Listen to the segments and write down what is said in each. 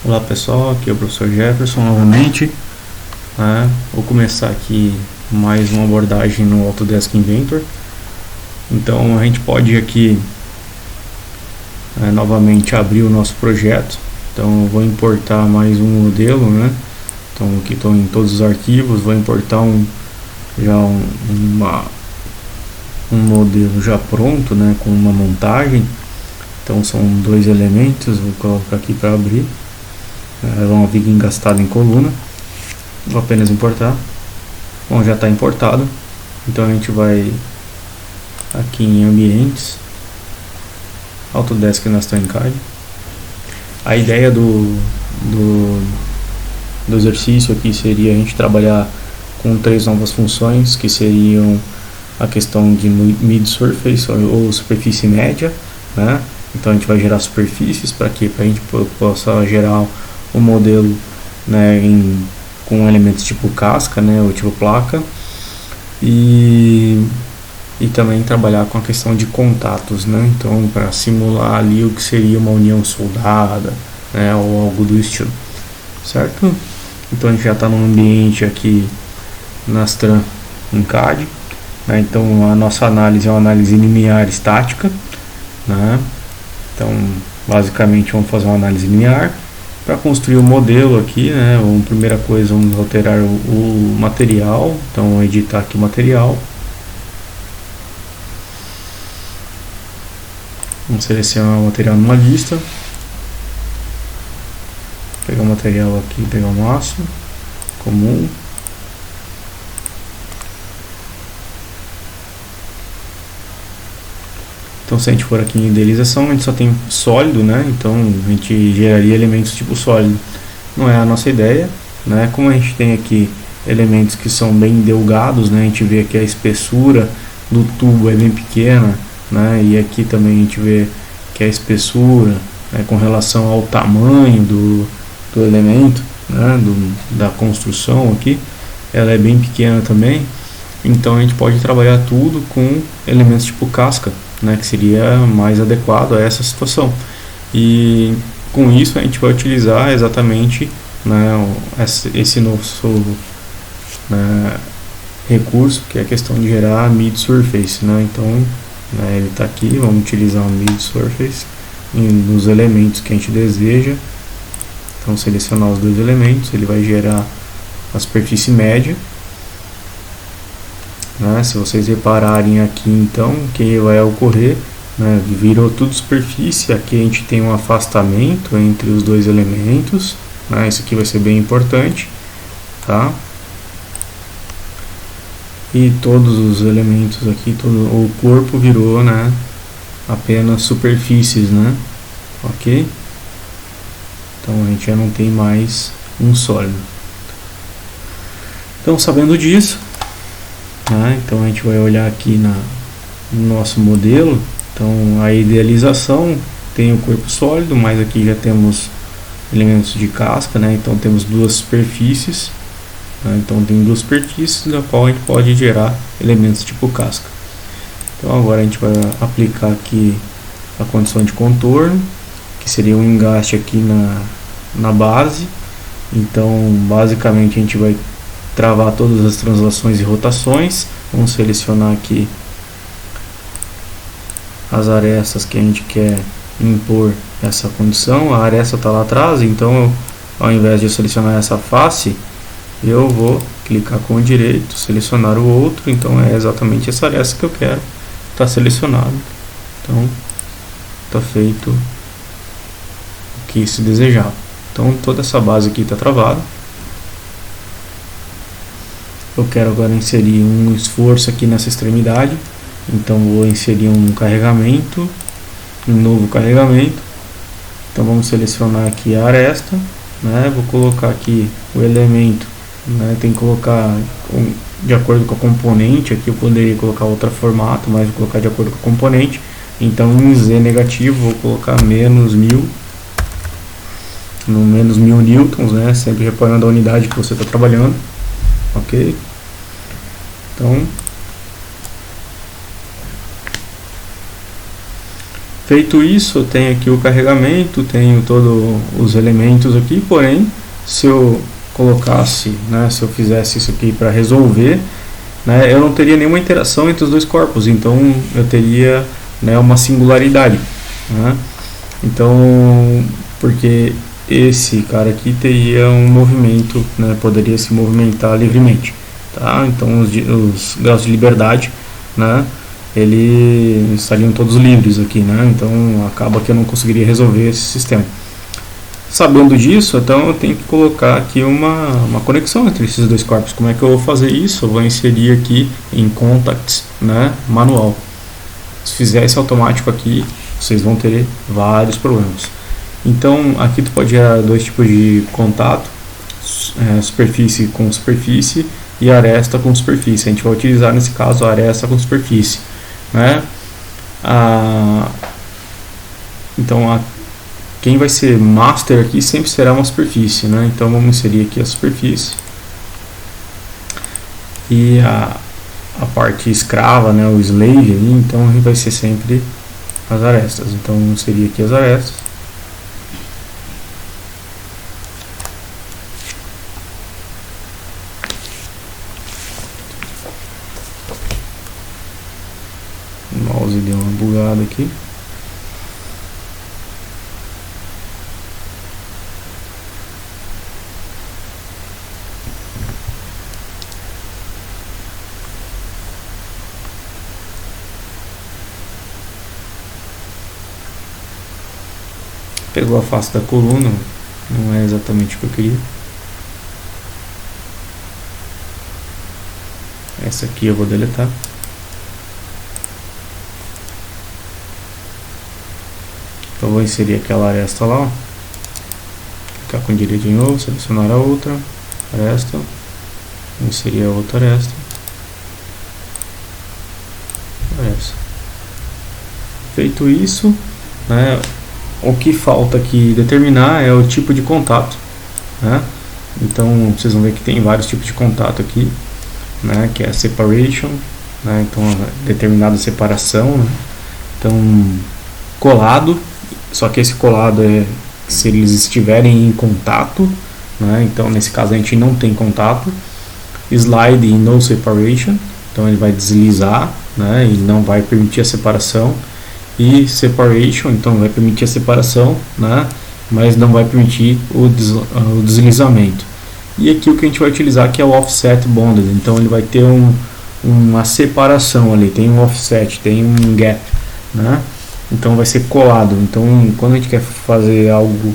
Olá pessoal, aqui é o professor Jefferson novamente. Vou começar aqui mais uma abordagem no Autodesk Inventor. Então a gente pode aqui novamente abrir o nosso projeto. Então eu vou importar mais um modelo, Então aqui estão em todos os arquivos. Vou importar um modelo já pronto, com uma montagem. Então são dois elementos, vou colocar aqui para abrir. Uma viga engastada em coluna. Vou apenas importar. Bom, já está importado. Então a gente vai aqui em ambientes, Autodesk Nastran CAD. A ideia do exercício aqui seria a gente trabalhar com 3 novas funções, que seriam a questão de mid surface ou superfície média, Então a gente vai gerar superfícies para que a gente possa gerar o modelo com elementos tipo casca, ou tipo placa, e também trabalhar com a questão de contatos, Então para simular ali o que seria uma união soldada, ou algo do estilo, certo? Então a gente já está no ambiente aqui Nastran em CAD, Então a nossa análise é uma análise linear estática, Então basicamente vamos fazer uma análise linear. Para construir o modelo aqui, a primeira coisa, vamos alterar o material. Então vou editar aqui o material. Vamos selecionar o material numa lista. Pegar o material aqui, pegar o aço comum. Então se a gente for aqui em idealização, a gente só tem sólido, Então a gente geraria elementos tipo sólido. Não é a nossa ideia, Como a gente tem aqui elementos que são bem delgados, A gente vê aqui a espessura do tubo é bem pequena, E aqui também a gente vê que a espessura, com relação ao tamanho do elemento, da construção aqui, ela é bem pequena também. Então a gente pode trabalhar tudo com elementos tipo casca, que seria mais adequado a essa situação. E com isso a gente vai utilizar exatamente esse nosso recurso, que é a questão de gerar mid surface, Então ele está aqui, vamos utilizar o mid surface nos elementos que a gente deseja. Então selecionar os 2 elementos, ele vai gerar a superfície média. Se vocês repararem aqui, então, o que vai ocorrer, virou tudo superfície. Aqui a gente tem um afastamento entre os 2 elementos, isso aqui vai ser bem importante, e todos os elementos aqui, o corpo virou, apenas superfícies, ok? Então a gente já não tem mais um sólido. Então, sabendo disso, então a gente vai olhar aqui no nosso modelo. Então a idealização tem o corpo sólido, mas aqui já temos elementos de casca, Então temos 2 superfícies, Então tem 2 superfícies da qual a gente pode gerar elementos tipo casca. Então agora a gente vai aplicar aqui a condição de contorno, que seria um engaste aqui na base. Então basicamente a gente vai travar todas as translações e rotações. Vamos selecionar aqui as arestas que a gente quer impor essa condição. A aresta está lá atrás, então ao invés de eu selecionar essa face, eu vou clicar com o direito, selecionar o outro. Então é exatamente essa aresta que eu quero, está selecionado. Então está feito o que se desejava. Então toda essa base aqui está travada. Eu quero agora inserir um esforço aqui nessa extremidade. Então vou inserir um carregamento, um novo carregamento. Então vamos selecionar aqui a aresta, Vou colocar aqui o elemento, Tem que colocar de acordo com a componente. Aqui eu poderia colocar outro formato, mas vou colocar de acordo com a componente. Então em Z negativo vou colocar menos 1000, no menos 1000 newtons, Sempre reparando a unidade que você está trabalhando. Ok? Então Feito isso, eu tenho aqui o carregamento, tenho todos os elementos aqui, porém, se eu colocasse, né, se eu fizesse isso aqui para resolver, né, eu não teria nenhuma interação entre os dois corpos, então eu teria, né, uma singularidade, né? Então, porque esse cara aqui teria um movimento, né, poderia se movimentar livremente, tá? Então os graus de liberdade, né, eles estariam todos livres aqui, né? Então acaba que eu não conseguiria resolver esse sistema. Sabendo disso, então eu tenho que colocar aqui uma conexão entre esses dois corpos. Como é que eu vou fazer isso? Eu vou inserir aqui em contacts, né, manual. Se fizer isso automático aqui, vocês vão ter vários problemas. Então aqui tu pode gerar dois tipos de contato, superfície com superfície e aresta com superfície. A gente vai utilizar nesse caso a aresta com superfície, né? Então quem vai ser master aqui sempre será uma superfície, né? Então vamos inserir aqui a superfície e a parte escrava, né, o slave ali, então vai ser sempre as arestas. Então vamos inserir aqui as arestas. O mouse deu uma bugada aqui. Pegou a face da coluna, não é exatamente o que eu queria. Essa aqui eu vou deletar. Então vou inserir aquela aresta lá, ó. Clicar com direito de novo, selecionar a outra aresta, vou inserir a outra aresta. Feito isso, né, o que falta aqui determinar é o tipo de contato, né? Então vocês vão ver que tem vários tipos de contato aqui, né, que é a separation, né, então determinada separação, né? Então colado, só que esse colado é se eles estiverem em contato, né? Então nesse caso a gente não tem contato. Slide e no separation, então ele vai deslizar, né, e não vai permitir a separação. E separation, então vai permitir a separação, né, mas não vai permitir o deslizamento. E aqui o que a gente vai utilizar que é o offset bonded, então ele vai ter uma separação ali, tem um offset, tem um gap, né? Então vai ser colado. Então quando a gente quer fazer algo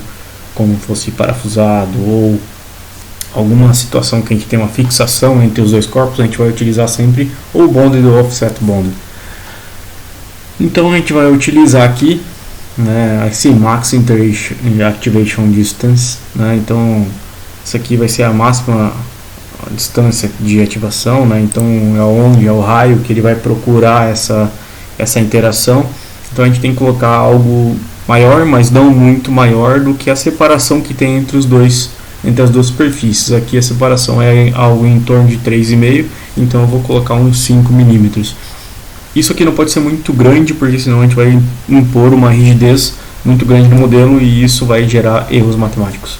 como fosse parafusado ou alguma situação que a gente tem uma fixação entre os dois corpos, a gente vai utilizar sempre o bonded ou offset bonded. Então a gente vai utilizar aqui, né, esse max activation distance, né? Então isso aqui vai ser a máxima distância de ativação, né? Então é o raio que ele vai procurar essa interação. Então a gente tem que colocar algo maior, mas não muito maior do que a separação que tem entre as duas superfícies. Aqui a separação é algo em torno de 3,5, então eu vou colocar uns 5 milímetros. Isso aqui não pode ser muito grande, porque senão a gente vai impor uma rigidez muito grande no modelo e isso vai gerar erros matemáticos.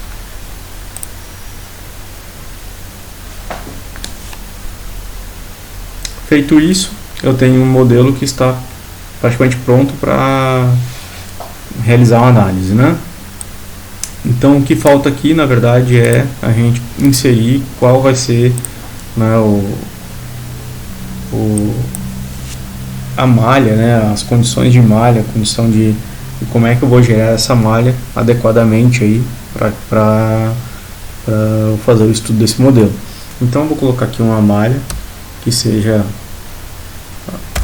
Feito isso, eu tenho um modelo que está praticamente pronto para realizar uma análise, né? Então o que falta aqui na verdade é a gente inserir qual vai ser, né, a malha, né, as condições de malha, a condição de como é que eu vou gerar essa malha adequadamente aí para fazer o estudo desse modelo. Então eu vou colocar aqui uma malha que seja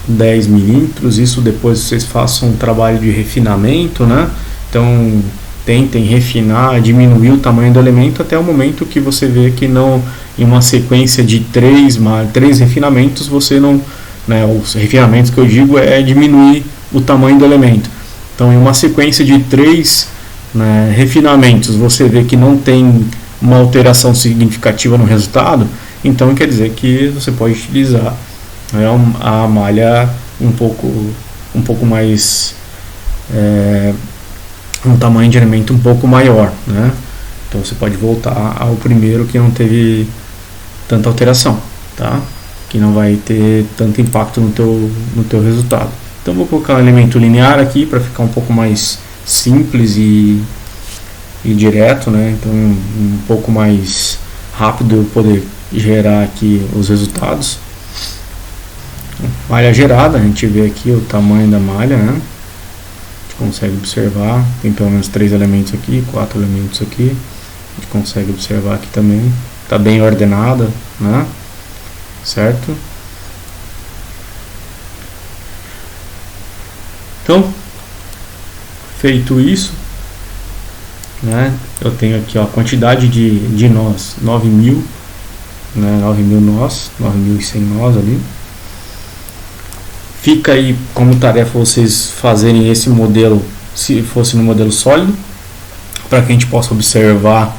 10 milímetros. Isso depois vocês façam um trabalho de refinamento, né? Então tentem refinar, diminuir o tamanho do elemento até o momento que você vê que não, em uma sequência de 3 refinamentos, você não, né, os refinamentos que eu digo é diminuir o tamanho do elemento. Então em uma sequência de 3, né, refinamentos você vê que não tem uma alteração significativa no resultado, então quer dizer que você pode utilizar, né, a malha um pouco mais um tamanho de elemento um pouco maior, né? Então você pode voltar ao primeiro que não teve tanta alteração, tá? Que não vai ter tanto impacto no teu resultado. Então vou colocar um elemento linear aqui para ficar um pouco mais simples e direto, né? Então um pouco mais rápido eu poder gerar aqui os resultados. Malha gerada, a gente vê aqui o tamanho da malha, né? A gente consegue observar, tem pelo menos 3 elementos aqui, 4 elementos aqui. A gente consegue observar aqui também, está bem ordenada, né? Certo? Então, feito isso, né? Eu tenho aqui ó, a quantidade de nós, 9.000, né? 9.000 nós, 9.100 nós ali. Fica aí como tarefa vocês fazerem esse modelo, se fosse no modelo sólido, para que a gente possa observar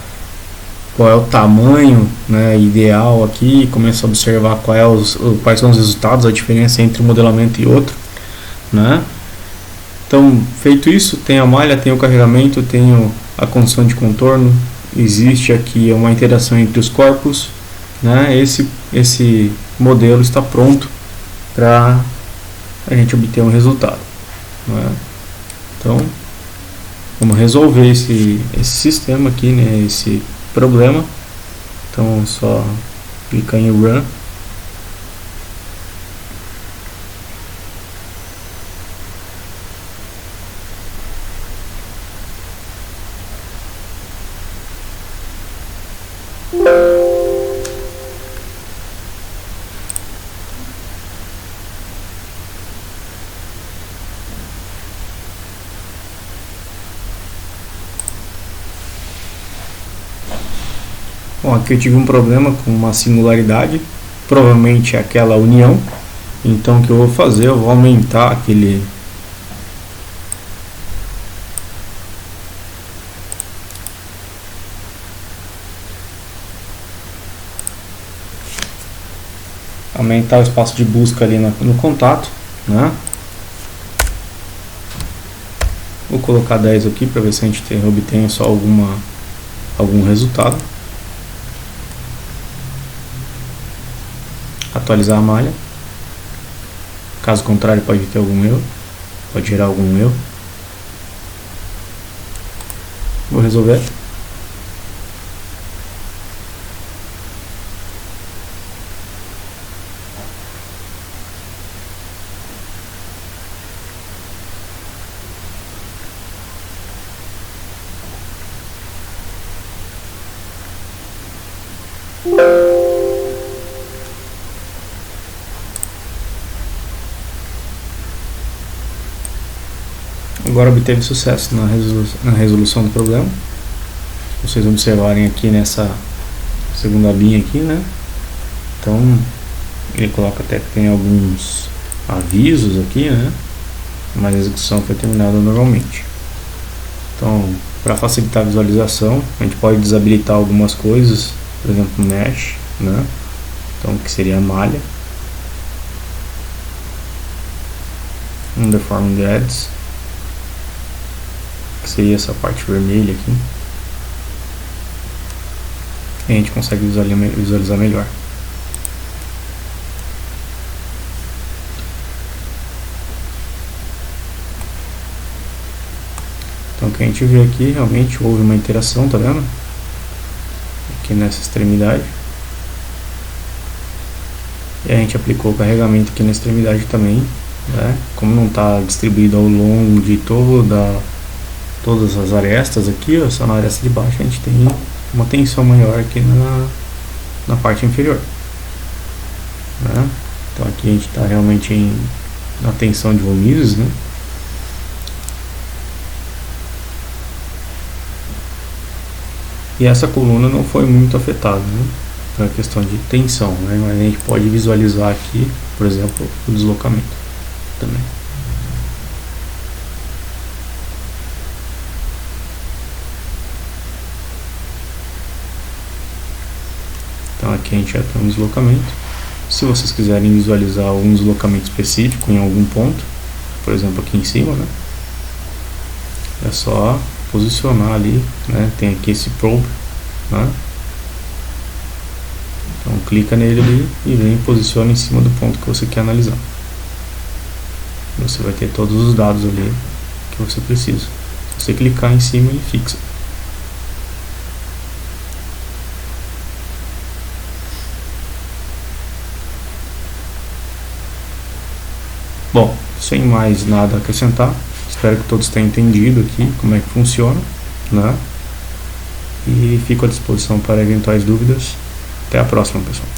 qual é o tamanho, né, ideal aqui, começa a observar quais são os resultados, a diferença entre um modelamento e outro, né? Então, feito isso, tem a malha, tem o carregamento, tem a condição de contorno, existe aqui uma interação entre os corpos, né? Esse modelo está pronto para a gente obter um resultado, né? Então, vamos resolver esse sistema aqui, né? Esse problema. Então, só clicar em Run. Bom, aqui eu tive um problema com uma singularidade, provavelmente é aquela união. Então o que eu vou fazer, eu vou aumentar aquele aumentar o espaço de busca ali no contato, né? Vou colocar 10 aqui para ver se a gente obtém só algum resultado. Atualizar a malha. Caso contrário, pode ter algum erro, pode gerar algum erro. Vou resolver. Agora obteve sucesso na resolução do problema. Se vocês observarem aqui nessa segunda linha aqui, né? Então ele coloca até que tem alguns avisos aqui, né? Mas a execução foi terminada normalmente. Então, para facilitar a visualização, a gente pode desabilitar algumas coisas, por exemplo, mesh, né? Então, que seria a malha, Underformed Edges, que seria essa parte vermelha aqui. E a gente consegue visualizar melhor. Então o que a gente vê aqui, realmente houve uma interação, tá vendo? Aqui nessa extremidade. E a gente aplicou o carregamento aqui na extremidade também, né? Como não está distribuído ao longo de todas as arestas aqui, ó, só na aresta de baixo a gente tem uma tensão maior aqui na parte inferior, né? Então aqui a gente está realmente na tensão de Von Mises, né? E essa coluna não foi muito afetada, né? Pela questão de tensão, né? Mas a gente pode visualizar aqui, por exemplo, o deslocamento também. Então aqui a gente já tem um deslocamento. Se vocês quiserem visualizar algum deslocamento específico em algum ponto, por exemplo aqui em cima, né? É só posicionar ali, né? Tem aqui esse probe, né? Então clica nele ali e vem e posiciona em cima do ponto que você quer analisar. Você vai ter todos os dados ali que você precisa. Se você clicar em cima, ele fixa. Bom, sem mais nada a acrescentar, espero que todos tenham entendido aqui como é que funciona, né? E fico à disposição para eventuais dúvidas. Até a próxima, pessoal.